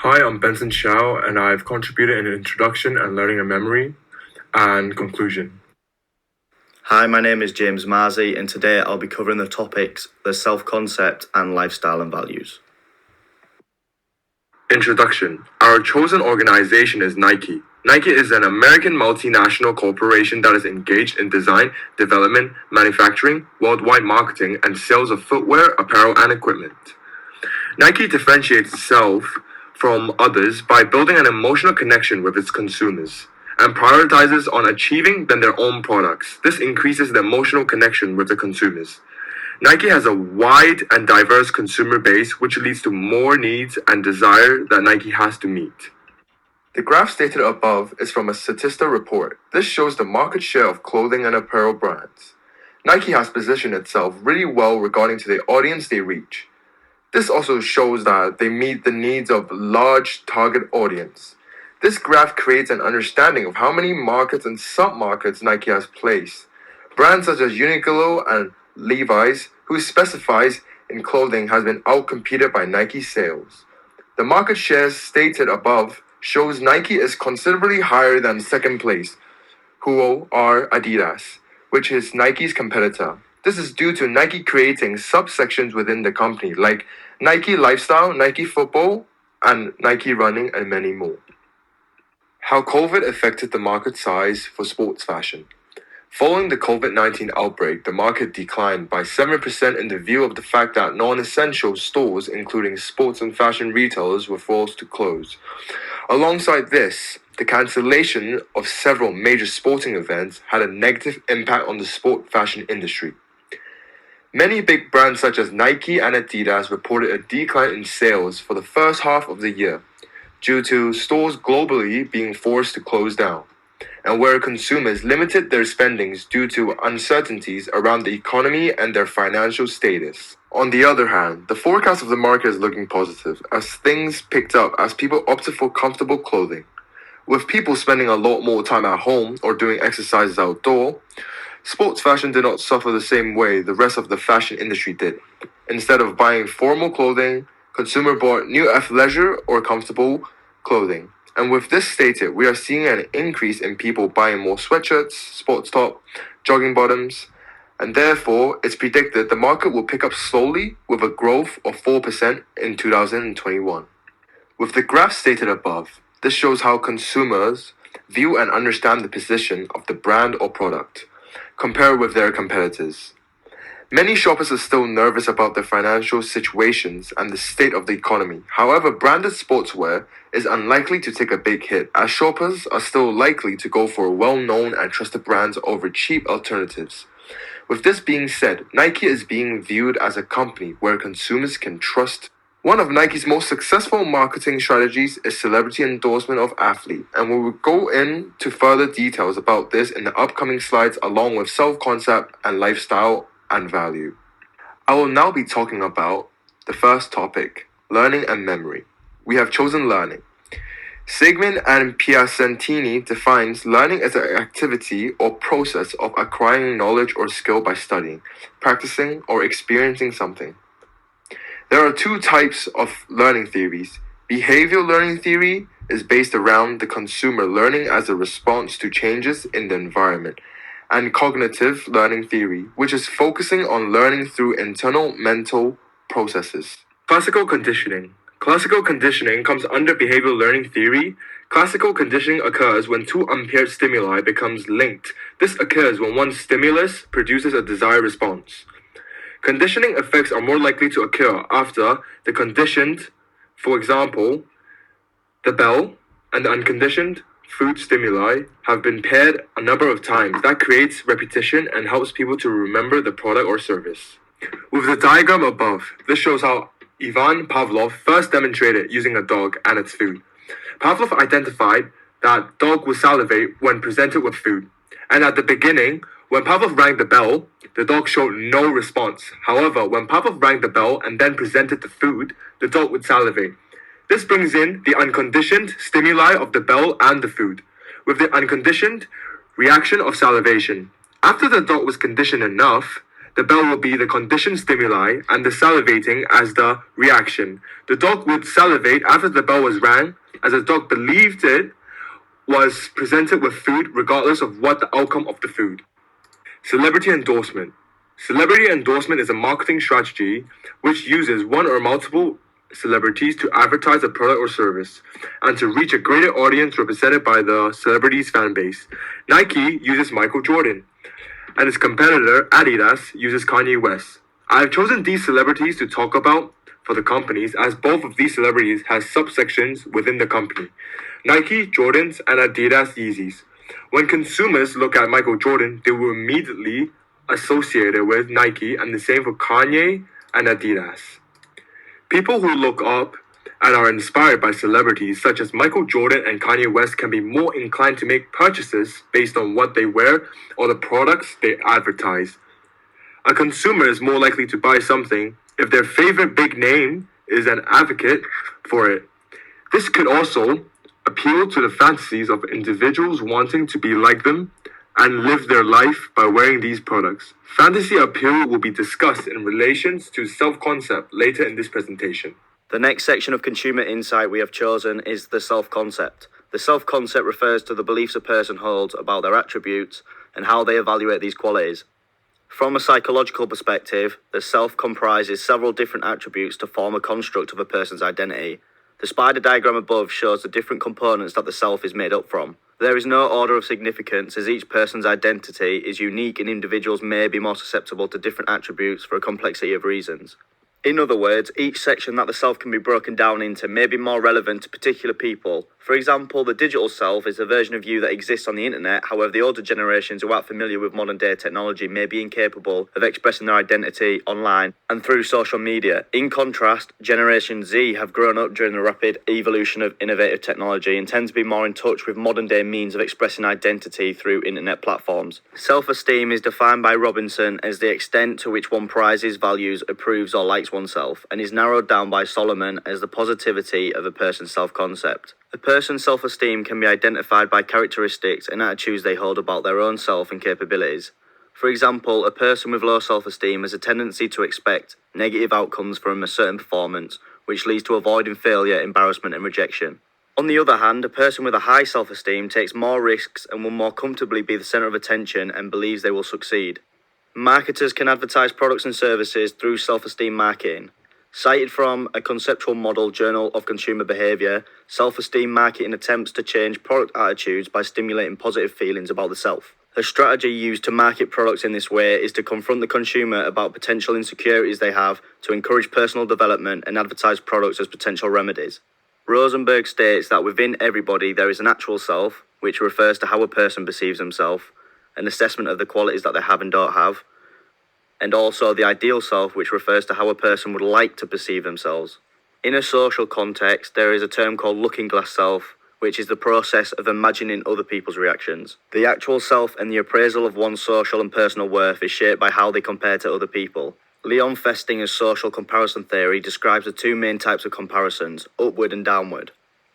Hi, I'm Benson Shao, and I've contributed in introduction and learning and memory and conclusion. Hi, my name is James Marzi, and today I'll be covering the topics the self concept and lifestyle and values. Introduction. Our chosen organization is Nike. Nike is an American multinational corporation that is engaged in design, development, manufacturing, worldwide marketing, and sales of footwear, apparel, and equipment. Nike differentiates itself from others by building an emotional connection with its consumers and prioritizes on achieving than their own products. This increases the emotional connection with the consumers. Nike has a wide and diverse consumer base, which leads to more needs and desire that Nike has to meet. The graph stated above is from a Statista report. This shows the market share of clothing and apparel brands. Nike has positioned itself really well regarding to the audience they reach. This also shows that they meet the needs of large target audience. This graph creates an understanding of how many markets and sub-markets Nike has placed. Brands such as Uniqlo and Levi's, who specifies in clothing, has been outcompeted by Nike sales. The market shares stated above shows Nike is considerably higher than second place, who are Adidas, which is Nike's competitor. This is due to Nike creating subsections within the company like Nike Lifestyle, Nike Football, and Nike Running, and many more. How COVID affected the market size for sports fashion. Following the COVID-19 outbreak, the market declined by 7% in the view of the fact that non-essential stores, including sports and fashion retailers, were forced to close. Alongside this, the cancellation of several major sporting events had a negative impact on the sport fashion industry. Many big brands such as Nike and Adidas reported a decline in sales for the first half of the year due to stores globally being forced to close down, and where consumers limited their spendings due to uncertainties around the economy and their financial status. On the other hand, the forecast of the market is looking positive as things picked up as people opted for comfortable clothing. With people spending a lot more time at home or doing exercises outdoor, sports fashion did not suffer the same way the rest of the fashion industry did. Instead of buying formal clothing, consumers bought new athleisure or comfortable clothing. And with this stated, we are seeing an increase in people buying more sweatshirts, sports top, jogging bottoms, and therefore it's predicted the market will pick up slowly with a growth of 4% in 2021. With the graph stated above, this shows how consumers view and understand the position of the brand or product, compared with their competitors. Many shoppers are still nervous about their financial situations and the state of the economy. However, branded sportswear is unlikely to take a big hit, as shoppers are still likely to go for well-known and trusted brands over cheap alternatives. With this being said, Nike is being viewed as a company where consumers can trust. One of Nike's most successful marketing strategies is celebrity endorsement of athletes, and we will go into further details about this in the upcoming slides along with self-concept and lifestyle and value. I will now be talking about the first topic, learning and memory. We have chosen learning. Sigmund and Piacentini defines learning as an activity or process of acquiring knowledge or skill by studying, practicing, or experiencing something. There are two types of learning theories. Behavioral learning theory is based around the consumer learning as a response to changes in the environment, and cognitive learning theory, which is focusing on learning through internal mental processes. Classical conditioning. Classical conditioning comes under behavioral learning theory. Classical conditioning occurs when two unpaired stimuli becomes linked. This occurs when one stimulus produces a desired response. Conditioning effects are more likely to occur after the conditioned, for example, the bell, and the unconditioned food stimuli have been paired a number of times. That creates repetition and helps people to remember the product or service. With the diagram above, this shows how Ivan Pavlov first demonstrated using a dog and its food. Pavlov identified that dog would salivate when presented with food, and at the beginning, when Pavlov rang the bell, the dog showed no response. However, when Pavlov rang the bell and then presented the food, the dog would salivate. This brings in the unconditioned stimuli of the bell and the food, with the unconditioned reaction of salivation. After the dog was conditioned enough, The bell will be the conditioned stimuli and the salivating as the reaction. The dog would salivate after the bell was rang, as the dog believed it was presented with food regardless of what the outcome of the food. Celebrity endorsement. Celebrity endorsement is a marketing strategy which uses one or multiple celebrities to advertise a product or service and to reach a greater audience represented by the celebrity's fan base. Nike uses Michael Jordan, and its competitor Adidas uses Kanye West. I have chosen these celebrities to talk about for the companies as both of these celebrities has subsections within the company. Nike, Jordans, and Adidas Yeezys. When consumers look at Michael Jordan, they will immediately associate it with Nike, and the same for Kanye and Adidas. People who look up and are inspired by celebrities such as Michael Jordan and Kanye West can be more inclined to make purchases based on what they wear or the products they advertise. A consumer is more likely to buy something if their favorite big name is an advocate for it. This could also appeal to the fantasies of individuals wanting to be like them and live their life by wearing these products. Fantasy appeal will be discussed in relation to self-concept later in this presentation. The next section of consumer insight we have chosen is the self-concept. The self-concept refers to the beliefs a person holds about their attributes and how they evaluate these qualities. From a psychological perspective, the self comprises several different attributes to form a construct of a person's identity. The spider diagram above shows the different components that the self is made up from. There is no order of significance, as each person's identity is unique and individuals may be more susceptible to different attributes for a complexity of reasons. In other words, each section that the self can be broken down into may be more relevant to particular people. For example, the digital self is a version of you that exists on the internet. However, the older generations who aren't familiar with modern day technology may be incapable of expressing their identity online and through social media. In contrast, Generation Z have grown up during the rapid evolution of innovative technology and tend to be more in touch with modern day means of expressing identity through internet platforms. Self-esteem is defined by Robinson as the extent to which one prizes, values, approves or likes oneself, and is narrowed down by Solomon as the positivity of a person's self-concept. A person's self-esteem can be identified by characteristics and attitudes they hold about their own self and capabilities. For example, a person with low self-esteem has a tendency to expect negative outcomes from a certain performance, which leads to avoiding failure, embarrassment and rejection. On the other hand, a person with a high self-esteem takes more risks and will more comfortably be the centre of attention and believes they will succeed. Marketers can advertise products and services through self-esteem marketing. Cited from a conceptual model, Journal of Consumer Behaviour, self-esteem marketing attempts to change product attitudes by stimulating positive feelings about the self. A strategy used to market products in this way is to confront the consumer about potential insecurities they have, to encourage personal development and advertise products as potential remedies. Rosenberg states that within everybody there is an actual self, which refers to how a person perceives himself, an assessment of the qualities that they have and don't have, and also the ideal self, which refers to how a person would like to perceive themselves. In a social context, there is a term called looking glass self, which is the process of imagining other people's reactions. The actual self and the appraisal of one's social and personal worth is shaped by how they compare to other people. Leon Festinger's social comparison theory describes the two main types of comparisons, upward and downward.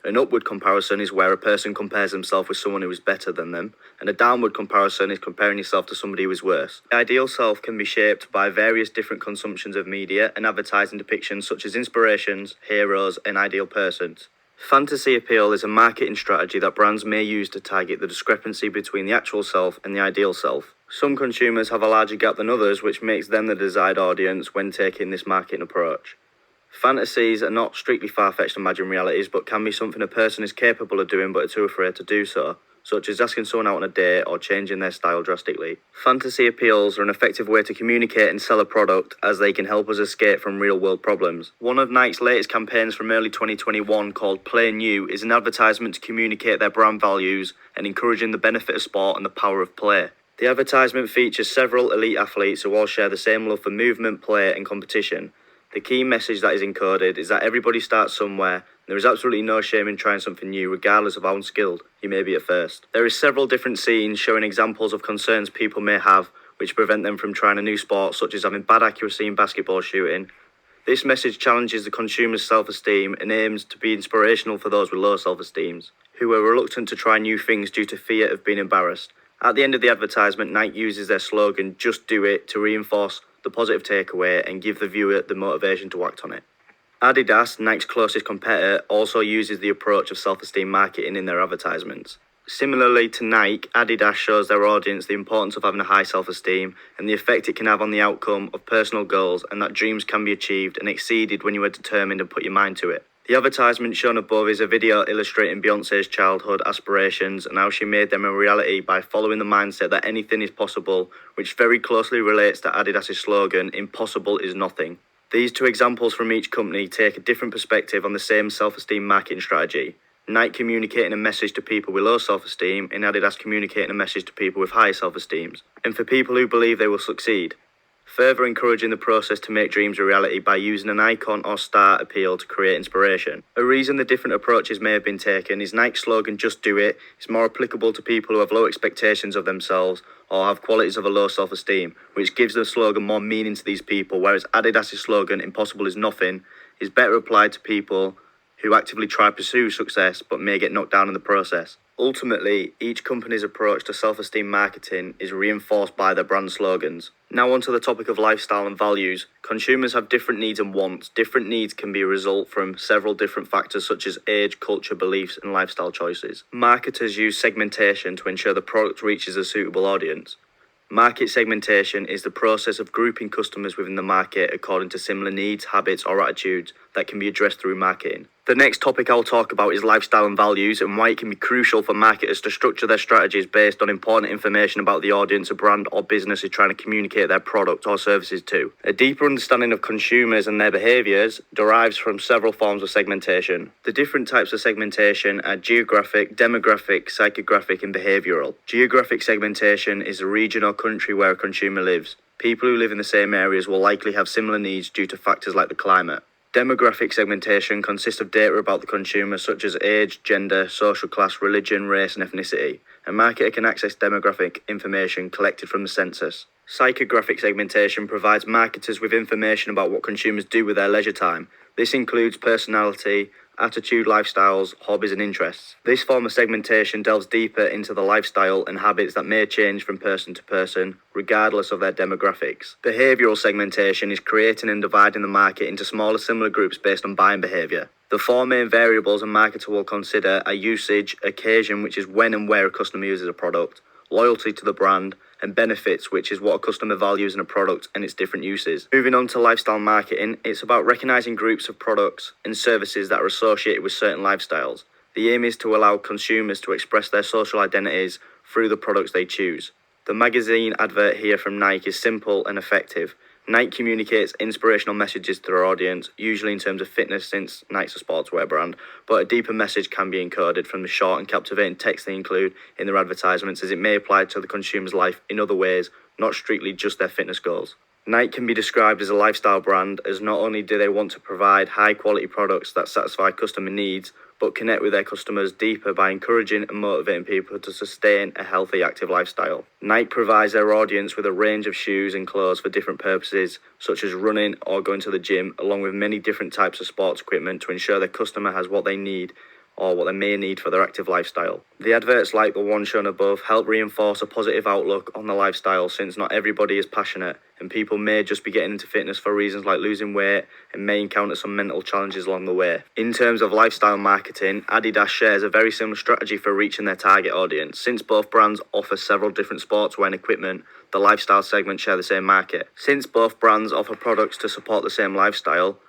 An upward comparison is where a person compares himself with someone who is better than them, and a downward comparison is comparing yourself to somebody who is worse. The ideal self can be shaped by various different consumptions of media and advertising depictions such as inspirations, heroes, and ideal persons. Fantasy appeal is a marketing strategy that brands may use to target the discrepancy between the actual self and the ideal self. Some consumers have a larger gap than others, which makes them the desired audience when taking this marketing approach. Fantasies are not strictly far-fetched imagined realities, but can be something a person is capable of doing but are too afraid to do so, such as asking someone out on a date or changing their style drastically. Fantasy appeals are an effective way to communicate and sell a product, as they can help us escape from real-world problems. One of Nike's latest campaigns from early 2021, called Play New, is an advertisement to communicate their brand values and encouraging the benefit of sport and the power of play. The advertisement features several elite athletes who all share the same love for movement, play and competition. The key message that is encoded is that everybody starts somewhere, and there is absolutely no shame in trying something new, regardless of how unskilled you may be at first. There is several different scenes showing examples of concerns people may have which prevent them from trying a new sport, such as having bad accuracy in basketball shooting. This message challenges the consumer's self-esteem and aims to be inspirational for those with low self-esteems, who are reluctant to try new things due to fear of being embarrassed. At the end of the advertisement, Nike uses their slogan, "Just do it," to reinforce the positive takeaway, and give the viewer the motivation to act on it. Adidas, Nike's closest competitor, also uses the approach of self-esteem marketing in their advertisements. Similarly to Nike, Adidas shows their audience the importance of having a high self-esteem and the effect it can have on the outcome of personal goals, and that dreams can be achieved and exceeded when you are determined and put your mind to it. The advertisement shown above is a video illustrating Beyoncé's childhood aspirations and how she made them a reality by following the mindset that anything is possible, which very closely relates to Adidas' slogan, "Impossible is nothing." These two examples from each company take a different perspective on the same self-esteem marketing strategy. Nike communicating a message to people with low self-esteem, and Adidas communicating a message to people with high self-esteem, and for people who believe they will succeed. Further encouraging the process to make dreams a reality by using an icon or star appeal to create inspiration. A reason the different approaches may have been taken is Nike's slogan, "Just Do It," is more applicable to people who have low expectations of themselves or have qualities of a low self-esteem, which gives the slogan more meaning to these people, whereas Adidas' slogan, "Impossible is nothing," is better applied to people who actively try to pursue success but may get knocked down in the process. Ultimately, each company's approach to self-esteem marketing is reinforced by their brand slogans. Now onto the topic of lifestyle and values. Consumers have different needs and wants. Different needs can be a result from several different factors such as age, culture, beliefs, and lifestyle choices. Marketers use segmentation to ensure the product reaches a suitable audience. Market segmentation is the process of grouping customers within the market according to similar needs, habits, or attitudes that can be addressed through marketing. The next topic I'll talk about is lifestyle and values, and why it can be crucial for marketers to structure their strategies based on important information about the audience a brand or business is trying to communicate their product or services to. A deeper understanding of consumers and their behaviours derives from several forms of segmentation. The different types of segmentation are geographic, demographic, psychographic, and behavioural. Geographic segmentation is a region or country where a consumer lives. People who live in the same areas will likely have similar needs due to factors like the climate. Demographic segmentation consists of data about the consumer such as age, gender, social class, religion, race, and ethnicity. A marketer can access demographic information collected from the census. Psychographic segmentation provides marketers with information about what consumers do with their leisure time. This includes personality, attitude, lifestyles, hobbies, and interests. This form of segmentation delves deeper into the lifestyle and habits that may change from person to person, regardless of their demographics. Behavioral segmentation is creating and dividing the market into smaller similar groups based on buying behavior. The four main variables a marketer will consider are usage, occasion, which is when and where a customer uses a product, loyalty to the brand, and benefits, which is what a customer values in a product and its different uses. Moving on to lifestyle marketing, it's about recognizing groups of products and services that are associated with certain lifestyles. The aim is to allow consumers to express their social identities through the products they choose. The magazine advert here from Nike is simple and effective. Nike communicates inspirational messages to their audience, usually in terms of fitness since Nike's a sportswear brand, but a deeper message can be encoded from the short and captivating text they include in their advertisements, as it may apply to the consumer's life in other ways, not strictly just their fitness goals. Nike can be described as a lifestyle brand, as not only do they want to provide high quality products that satisfy customer needs, but connect with their customers deeper by encouraging and motivating people to sustain a healthy, active lifestyle. Nike provides their audience with a range of shoes and clothes for different purposes, such as running or going to the gym, along with many different types of sports equipment to ensure their customer has what they need or what they may need for their active lifestyle. The adverts like the one shown above help reinforce a positive outlook on the lifestyle, since not everybody is passionate and people may just be getting into fitness for reasons like losing weight and may encounter some mental challenges along the way. In terms of lifestyle marketing, Adidas shares a very similar strategy for reaching their target audience. Since both brands offer several different sportswear and equipment, the lifestyle segment share the same market. Since both brands offer products to support the same lifestyle,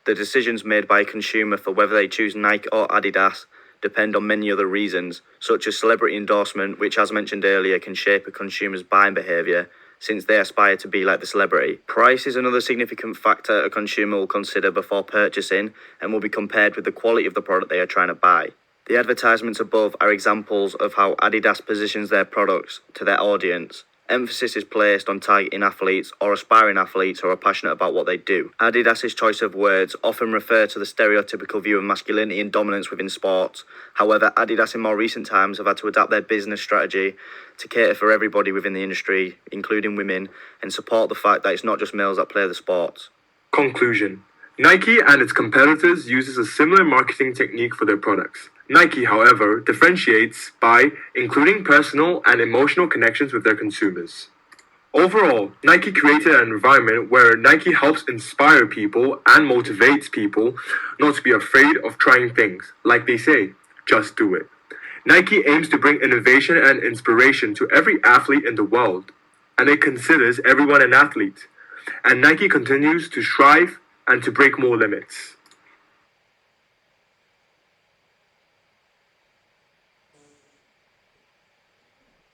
the decisions made by a consumer for whether they choose Nike or Adidas depend on many other reasons, such as celebrity endorsement, which, as mentioned earlier, can shape a consumer's buying behaviour since they aspire to be like the celebrity. Price is another significant factor a consumer will consider before purchasing and will be compared with the quality of the product they are trying to buy. The advertisements above are examples of how Adidas positions their products to their audience. Emphasis is placed on targeting athletes or aspiring athletes who are passionate about what they do. Adidas' choice of words often refer to the stereotypical view of masculinity and dominance within sports. However, Adidas in more recent times have had to adapt their business strategy to cater for everybody within the industry, including women, and support the fact that it's not just males that play the sports. Conclusion. Nike and its competitors uses a similar marketing technique for their products. Nike, however, differentiates by including personal and emotional connections with their consumers. Overall, Nike created an environment where Nike helps inspire people and motivates people not to be afraid of trying things. Like they say, just do it. Nike aims to bring innovation and inspiration to every athlete in the world, and it considers everyone an athlete. And Nike continues to strive and to break more limits.